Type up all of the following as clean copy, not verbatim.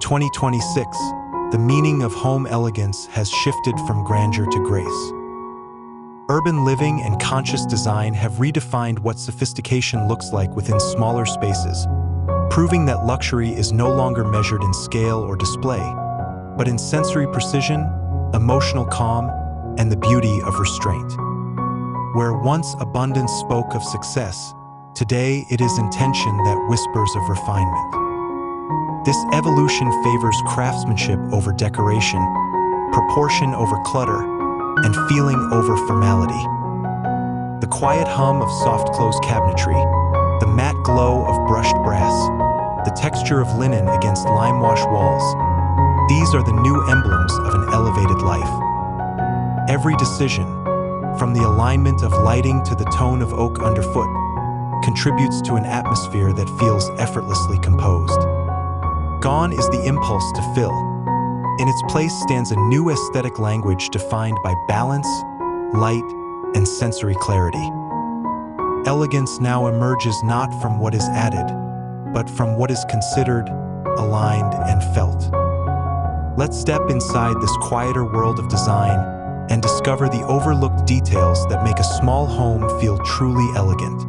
2026, the meaning of home elegance has shifted from grandeur to grace. Urban living and conscious design have redefined what sophistication looks like within smaller spaces, proving that luxury is no longer measured in scale or display, but in sensory precision, emotional calm, and the beauty of restraint. Where once abundance spoke of success, today it is intention that whispers of refinement. This evolution favors craftsmanship over decoration, proportion over clutter, and feeling over formality. The quiet hum of soft-close cabinetry, the matte glow of brushed brass, the texture of linen against lime-wash walls, these are the new emblems of an elevated life. Every decision, from the alignment of lighting to the tone of oak underfoot, contributes to an atmosphere that feels effortlessly composed. Gone is the impulse to fill. In its place stands a new aesthetic language defined by balance, light, and sensory clarity. Elegance now emerges not from what is added, but from what is considered, aligned, and felt. Let's step inside this quieter world of design and discover the overlooked details that make a small home feel truly elegant.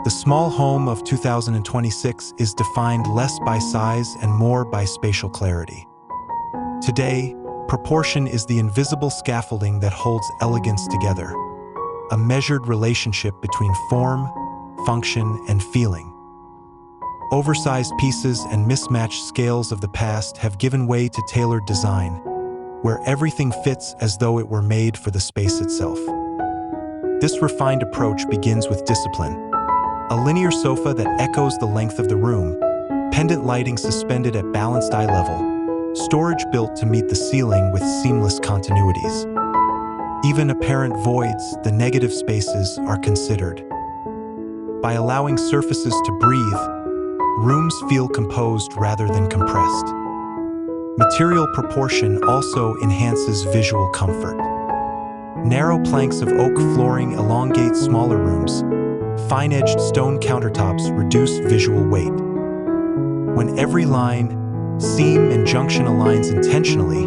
The small home of 2026 is defined less by size and more by spatial clarity. Today, proportion is the invisible scaffolding that holds elegance together, a measured relationship between form, function, and feeling. Oversized pieces and mismatched scales of the past have given way to tailored design, where everything fits as though it were made for the space itself. This refined approach begins with discipline. A linear sofa that echoes the length of the room, pendant lighting suspended at balanced eye level, storage built to meet the ceiling with seamless continuities. Even apparent voids, the negative spaces, are considered. By allowing surfaces to breathe, rooms feel composed rather than compressed. Material proportion also enhances visual comfort. Narrow planks of oak flooring elongate smaller rooms. Fine-edged stone countertops reduce visual weight. When every line, seam, and junction aligns intentionally,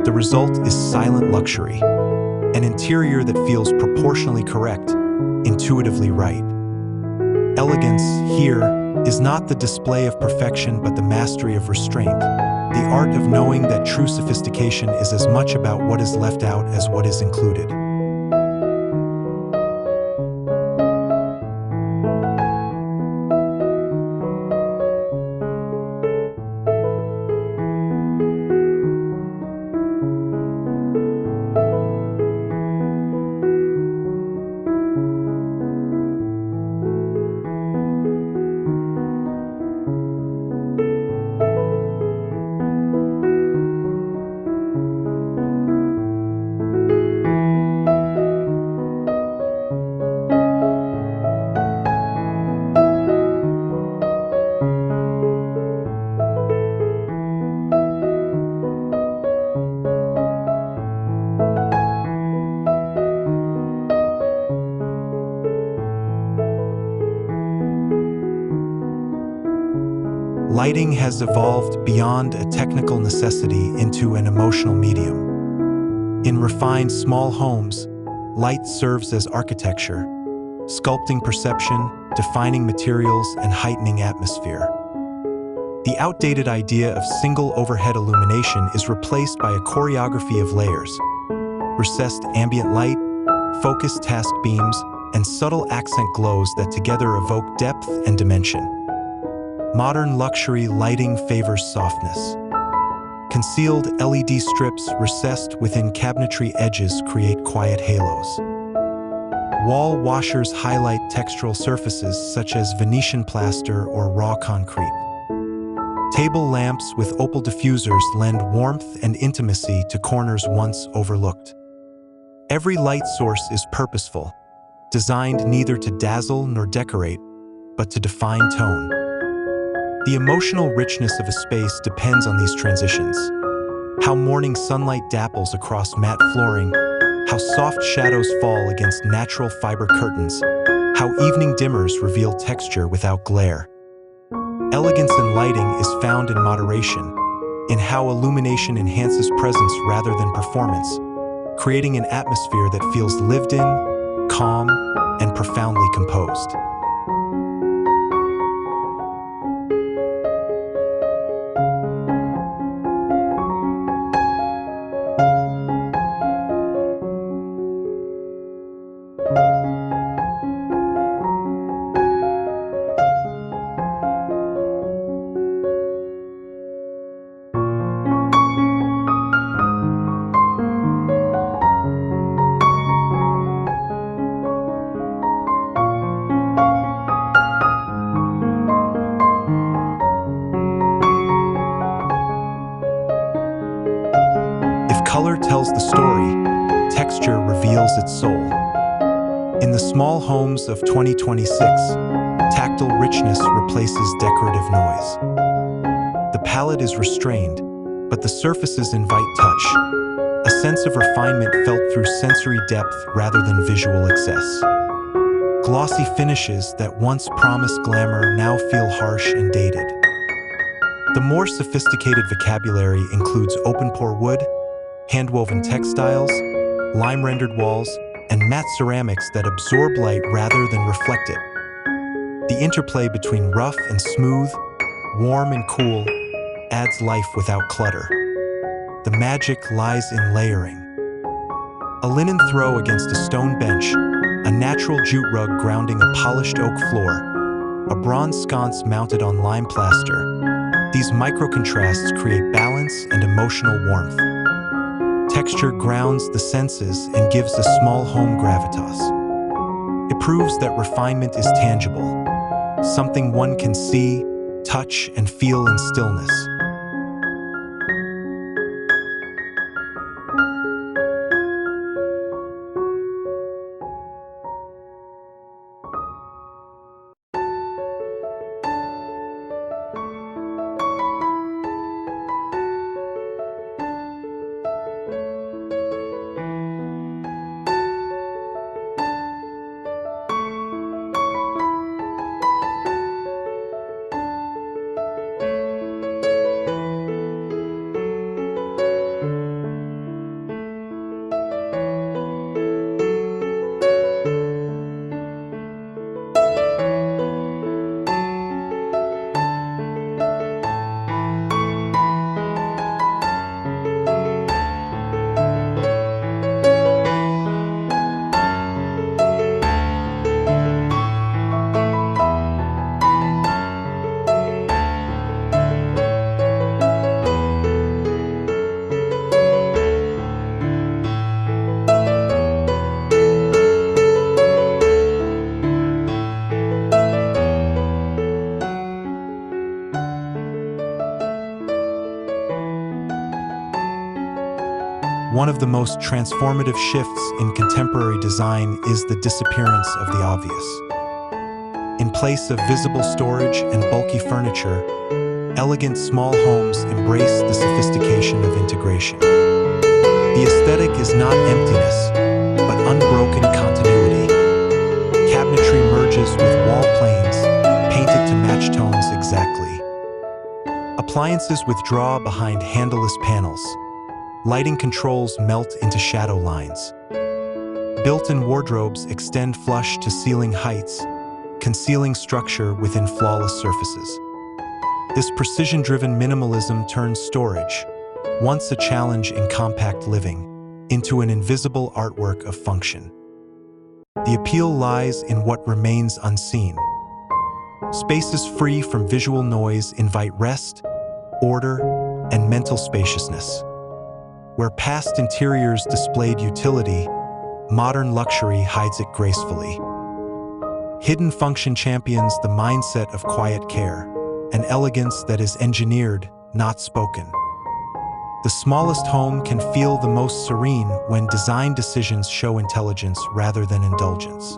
the result is silent luxury, an interior that feels proportionally correct, intuitively right. Elegance, here, is not the display of perfection but the mastery of restraint, the art of knowing that true sophistication is as much about what is left out as what is included. Lighting has evolved beyond a technical necessity into an emotional medium. In refined small homes, light serves as architecture, sculpting perception, defining materials, and heightening atmosphere. The outdated idea of single overhead illumination is replaced by a choreography of layers: recessed ambient light, focused task beams, and subtle accent glows that together evoke depth and dimension. Modern luxury lighting favors softness. Concealed LED strips recessed within cabinetry edges create quiet halos. Wall washers highlight textural surfaces such as Venetian plaster or raw concrete. Table lamps with opal diffusers lend warmth and intimacy to corners once overlooked. Every light source is purposeful, designed neither to dazzle nor decorate, but to define tone. The emotional richness of a space depends on these transitions. How morning sunlight dapples across matte flooring, how soft shadows fall against natural fiber curtains, how evening dimmers reveal texture without glare. Elegance in lighting is found in moderation, in how illumination enhances presence rather than performance, creating an atmosphere that feels lived in, calm, and profoundly composed. If color tells the story, texture reveals its soul. In the small homes of 2026, tactile richness replaces decorative noise. The palette is restrained, but the surfaces invite touch. A sense of refinement felt through sensory depth rather than visual excess. Glossy finishes that once promised glamour now feel harsh and dated. The more sophisticated vocabulary includes open-pore wood, hand-woven textiles, lime-rendered walls, and matte ceramics that absorb light rather than reflect it. The interplay between rough and smooth, warm and cool, adds life without clutter. The magic lies in layering. A linen throw against a stone bench, a natural jute rug grounding a polished oak floor, a bronze sconce mounted on lime plaster. These micro-contrasts create balance and emotional warmth. Texture grounds the senses and gives the small home gravitas. It proves that refinement is tangible, something one can see, touch, and feel in stillness. One of the most transformative shifts in contemporary design is the disappearance of the obvious. In place of visible storage and bulky furniture, elegant small homes embrace the sophistication of integration. The aesthetic is not emptiness, but unbroken continuity. Cabinetry merges with wall planes, painted to match tones exactly. Appliances withdraw behind handleless panels. Lighting controls melt into shadow lines. Built-in wardrobes extend flush to ceiling heights, concealing structure within flawless surfaces. This precision-driven minimalism turns storage, once a challenge in compact living, into an invisible artwork of function. The appeal lies in what remains unseen. Spaces free from visual noise invite rest, order, and mental spaciousness. Where past interiors displayed utility, modern luxury hides it gracefully. Hidden function champions the mindset of quiet care, an elegance that is engineered, not spoken. The smallest home can feel the most serene when design decisions show intelligence rather than indulgence.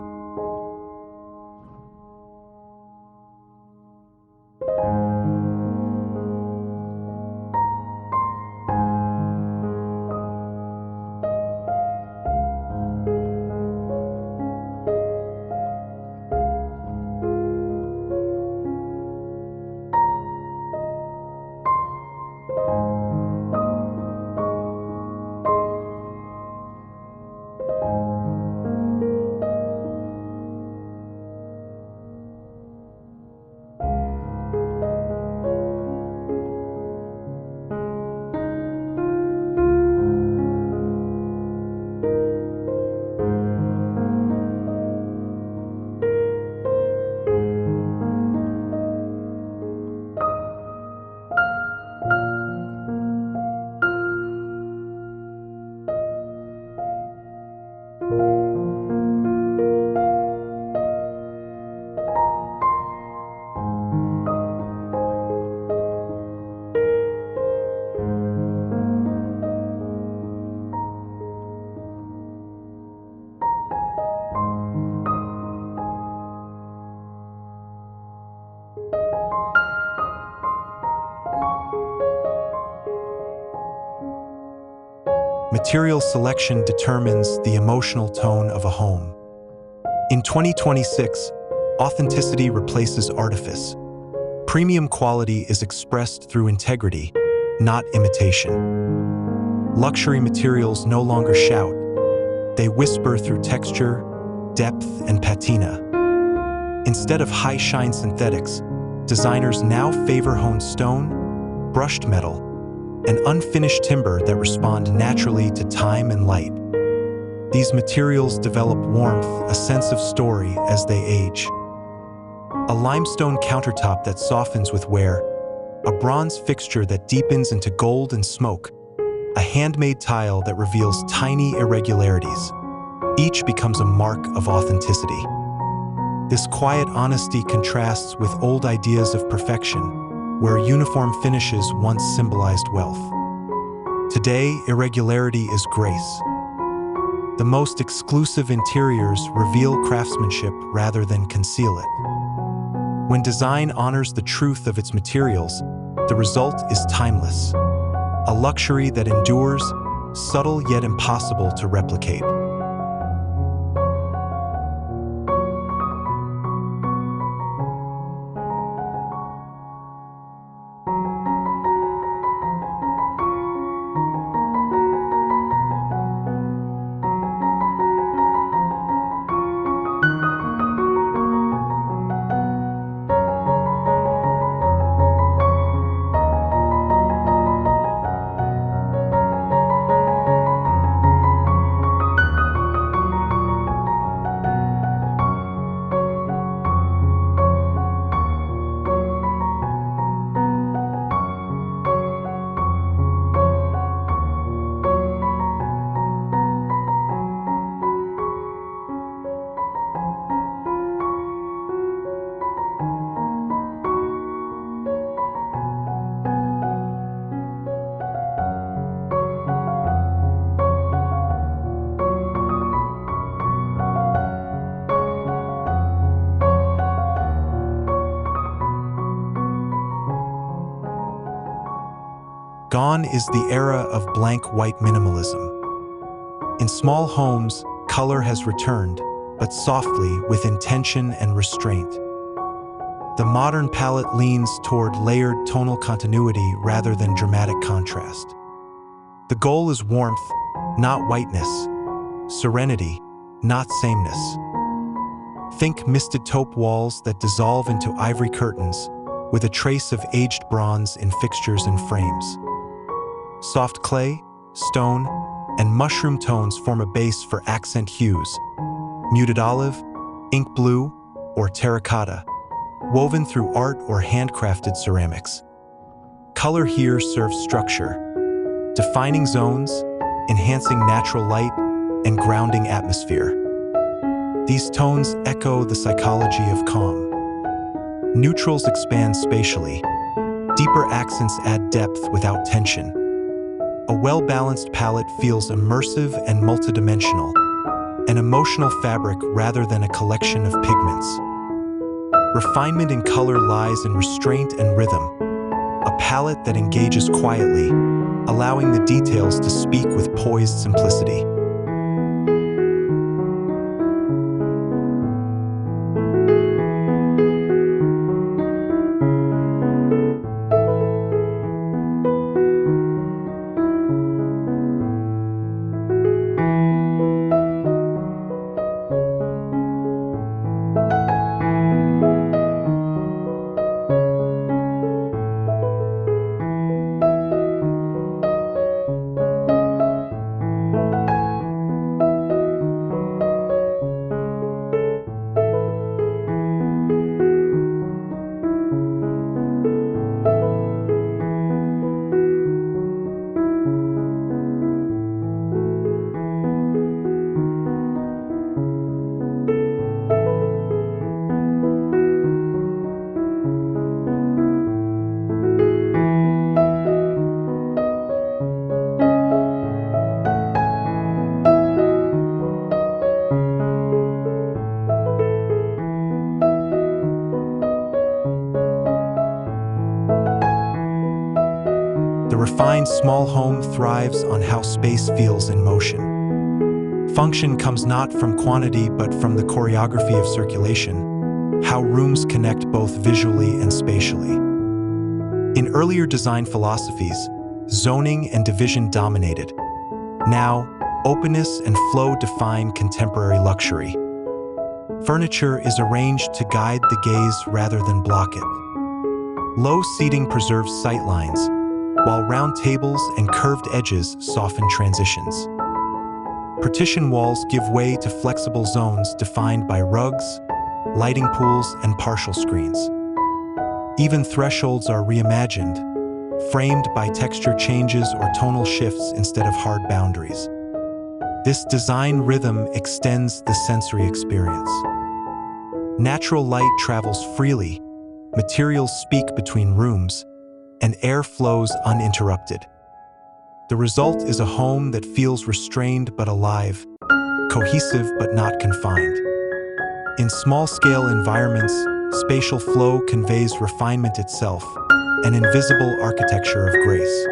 material selection determines the emotional tone of a home. In 2026, authenticity replaces artifice. Premium quality is expressed through integrity, not imitation. Luxury materials no longer shout. They whisper through texture, depth, and patina. Instead of high-shine synthetics, designers now favor honed stone, brushed metal, and unfinished timber that respond naturally to time and light. These materials develop warmth, a sense of story as they age. A limestone countertop that softens with wear, a bronze fixture that deepens into gold and smoke, a handmade tile that reveals tiny irregularities. Each becomes a mark of authenticity. This quiet honesty contrasts with old ideas of perfection, where uniform finishes once symbolized wealth. Today, irregularity is grace. The most exclusive interiors reveal craftsmanship rather than conceal it. When design honors the truth of its materials, the result is timeless, a luxury that endures, subtle yet impossible to replicate. Gone is the era of blank white minimalism. In small homes, color has returned, but softly with intention and restraint. The modern palette leans toward layered tonal continuity rather than dramatic contrast. The goal is warmth, not whiteness, serenity, not sameness. Think misted taupe walls that dissolve into ivory curtains, with a trace of aged bronze in fixtures and frames. Soft clay, stone, and mushroom tones form a base for accent hues, muted olive, ink blue, or terracotta, woven through art or handcrafted ceramics. Color here serves structure, defining zones, enhancing natural light, and grounding atmosphere. These tones echo the psychology of calm. Neutrals expand spatially. Deeper accents add depth without tension. A well-balanced palette feels immersive and multidimensional, an emotional fabric rather than a collection of pigments. Refinement in color lies in restraint and rhythm, a palette that engages quietly, allowing the details to speak with poised simplicity. refined small home thrives on how space feels in motion. Function comes not from quantity but from the choreography of circulation, how rooms connect both visually and spatially. In earlier design philosophies, zoning and division dominated. Now, openness and flow define contemporary luxury. Furniture is arranged to guide the gaze rather than block it. Low seating preserves sightlines, while round tables and curved edges soften transitions. Partition walls give way to flexible zones defined by rugs, lighting pools, and partial screens. Even thresholds are reimagined, framed by texture changes or tonal shifts instead of hard boundaries. This design rhythm extends the sensory experience. Natural light travels freely, materials speak between rooms, and air flows uninterrupted. The result is a home that feels restrained but alive, cohesive but not confined. In small-scale environments, spatial flow conveys refinement itself, an invisible architecture of grace.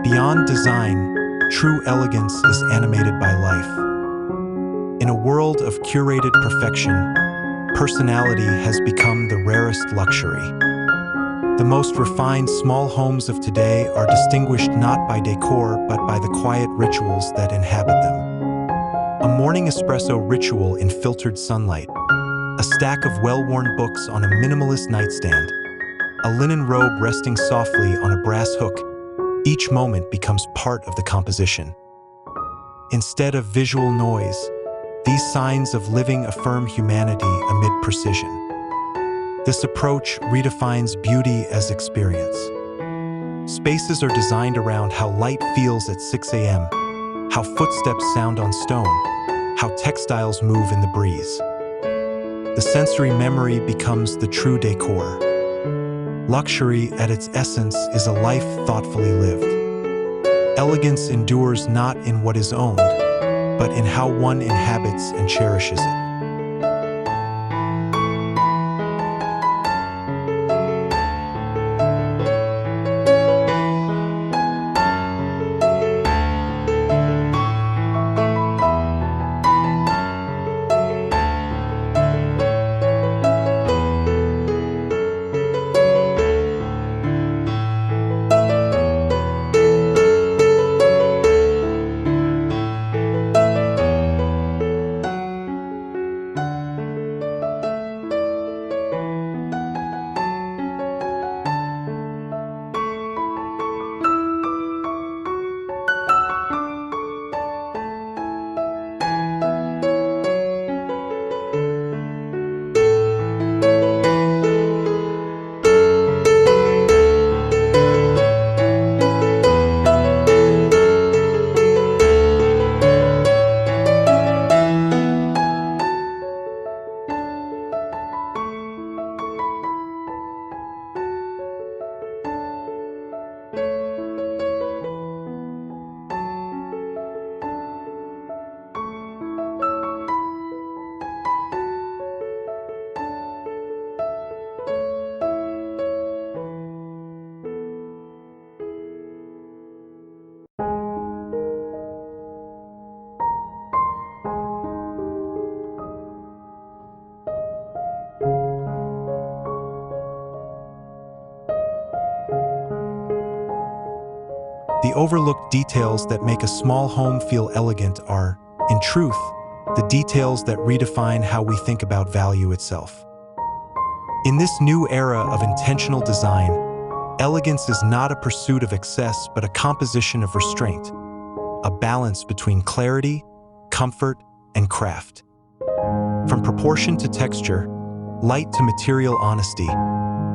Beyond design, true elegance is animated by life. In a world of curated perfection, personality has become the rarest luxury. The most refined small homes of today are distinguished not by decor but by the quiet rituals that inhabit them. A morning espresso ritual in filtered sunlight, a stack of well-worn books on a minimalist nightstand, a linen robe resting softly on a brass hook. Each moment becomes part of the composition. Instead of visual noise, these signs of living affirm humanity amid precision. This approach redefines beauty as experience. Spaces are designed around how light feels at 6 a.m., how footsteps sound on stone, how textiles move in the breeze. The sensory memory becomes the true decor. Luxury, at its essence, is a life thoughtfully lived. Elegance endures not in what is owned, but in how one inhabits and cherishes it. overlooked details that make a small home feel elegant are, in truth, the details that redefine how we think about value itself. In this new era of intentional design, elegance is not a pursuit of excess but a composition of restraint, a balance between clarity, comfort, and craft. From proportion to texture, light to material honesty,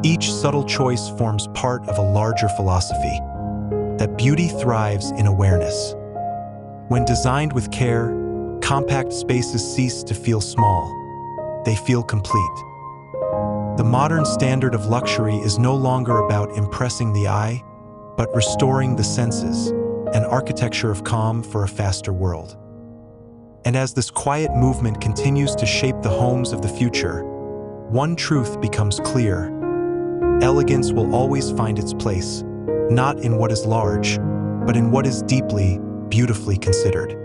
each subtle choice forms part of a larger philosophy, that beauty thrives in awareness. When designed with care, compact spaces cease to feel small. They feel complete. The modern standard of luxury is no longer about impressing the eye, but restoring the senses, an architecture of calm for a faster world. And as this quiet movement continues to shape the homes of the future, one truth becomes clear. Elegance will always find its place, not in what is large, but in what is deeply, beautifully considered.